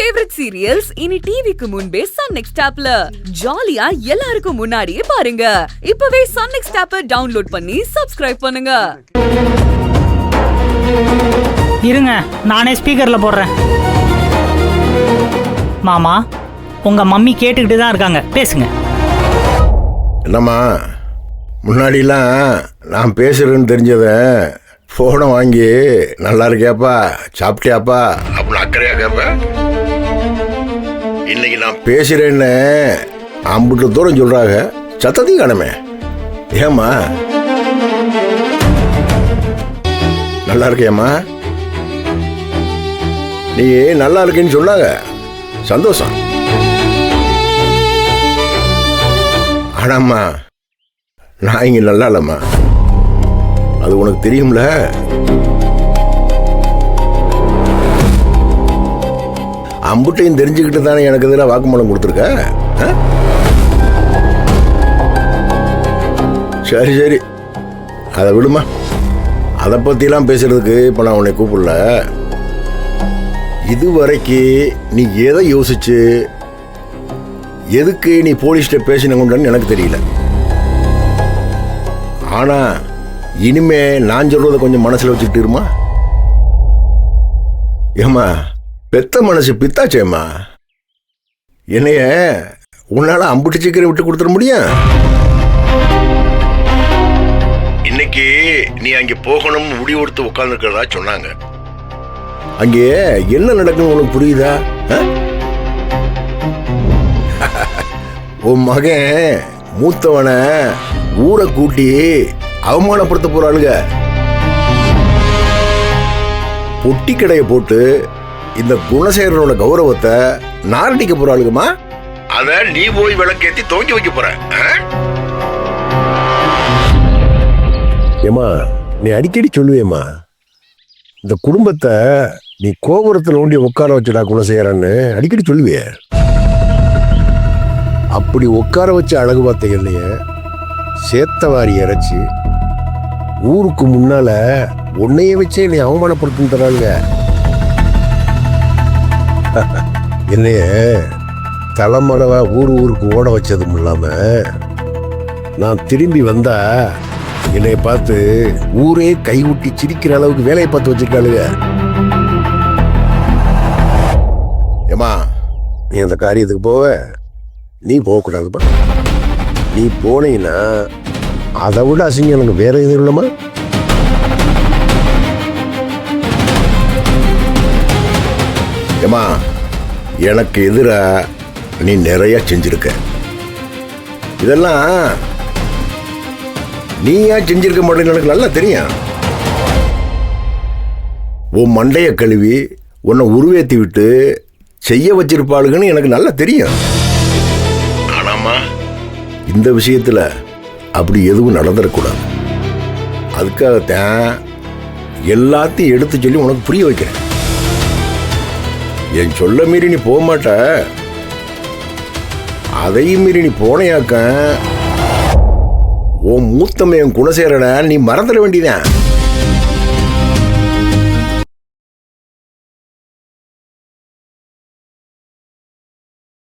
Favourite serials இனி டிவிக்கு முன்பே சன் நெக்ஸ்ட் ஆப்ல ஜாலியா எல்லாருக்கும் முன்னாடியே பாருங்க. இப்பவே சன் நெக்ஸ்ட் ஆப்பை டவுன்லோட் பண்ணி சப்ஸ்கிரைப் பண்ணுங்க. இருங்க, நானே ஸ்பீக்கர்ல போடுறேன். மாமா, உங்க மம்மி கேட்டுக்கிட்டு தான் இருக்காங்க, பேசுங்க. என்னம்மா, முன்னாடிலாம் நான் பேசுறேன்னு தெரிஞ்சத ஃபோனை வாங்கி நல்லா இருக்கியாப்பா, சாப்பிட்டியாப்பா அப்படின்னு அக்கறையா கேப்ப. இன்னைக்கு நான் பேசுறேன்னு அம்புட்டு தூரம் சொல்றாங்க, சத்தத்தையும் காணுமே. ஏம்மா, நல்லா இருக்கியாம்மா? நீ நல்லா இருக்கேன்னு சொன்னாங்க, சந்தோஷம். ஆனாம்மா, நான் இங்க நல்லா இல்லம்மா, அது உனக்கு தெரியும்ல. அம்புட்டையும் தெரிஞ்சுக்கிட்டு தானே எனக்கு எதிராக வாக்குமூலம் கொடுத்துருக்க. சரி சரி, அதை விடுமா. அதை பற்றிலாம் பேசுறதுக்கு இப்போ நான் உன்னை கூப்பிடல. இதுவரைக்கு நீ எதை யோசிச்சு எதுக்கு நீ போலீஸ்கிட்ட பேசினங்கன்னு எனக்கு தெரியல. ஆனா இனிமே நான் சொல்றத கொஞ்சம் மனசுல வச்சுக்கிட்டு இருமா. ஏமா, பெத்த மனசு பித்தாச்சேம்மா. என்னைய உன்னால அம்புட்டு சீக்கிரம் விட்டு கொடுத்துட முடியும்? இன்னைக்கு நீ அங்க போகணும் முடிவு எடுத்து உட்கார்ந்துருக்கிறதா சொன்னாங்க. அங்கே என்ன நடக்குன்னு உனக்கு புரியுதா? உன் மகன் மூத்தவனை ஊரை கூட்டி அவமானப்படுத்த போறாளுங்க. பொட்டி கடையை போட்டு இந்த குணசேகரனோட கௌரவத்தை நாரடிக்க போறாளுங்கம்மா. அத நீ போய் விளக்கேத்தி துவக்கி வைக்க போற. ஏமா, நீ அடிக்கடி சொல்லுவேம்மா, இந்த குடும்பத்தை நீ கோபுரத்தில் ஓண்டி உட்கார வச்சுடா குணசேகரன்னு அடிக்கடி சொல்லுவிய. அப்படி உட்கார வச்ச அழகு பார்த்த இல்லைய சேத்தவாரி இறைச்சி ஊருக்கு முன்னால உன்னைய வச்சே நீ அவமானப்படுத்துன்னு தராளுங்க. என்னைய தலைமறைவா ஊருக்கு ஓட வச்சதும் இல்லாம நான் திரும்பி வந்தா என்னைய பார்த்து ஊரே கைவிட்டி சிரிக்கிற அளவுக்கு வேலையை பார்த்து வச்சிருக்காளுங்க. ஏமா, நீ அந்த காரியத்துக்கு போவ, நீ போகக்கூடாதுப்பா. நீ போனீங்கன்னா அதை விட அசிங்கம் எனக்கு வேற எதுவும் இல்லைம்மா. ஏமா, எனக்கு எதிரா நீ நிறைய செஞ்சிருக்க. இதெல்லாம் நீ ஏன் செஞ்சிருக்க மாட்டேன்னு எனக்கு நல்லா தெரியும். உன் மண்டைய கழுவி உன்னை உருவேற்றி விட்டு செய்ய வச்சிருப்பாளுங்கன்னு எனக்கு நல்லா தெரியும். ஆனாமா, இந்த விஷயத்துல அப்படி எதுவும் நடந்துடக்கூடாது. அதுக்காகத்தான் எல்லாத்தையும் எடுத்து சொல்லி உனக்கு புரிய வைக்கிறேன். என் சொல்ல மீறி நீ போக மாட்ட. அதையும் மீறி நீ போனையாக்க உன் மூத்தமையன் குணசேகரனை நீ மறந்துட வேண்டியதான்.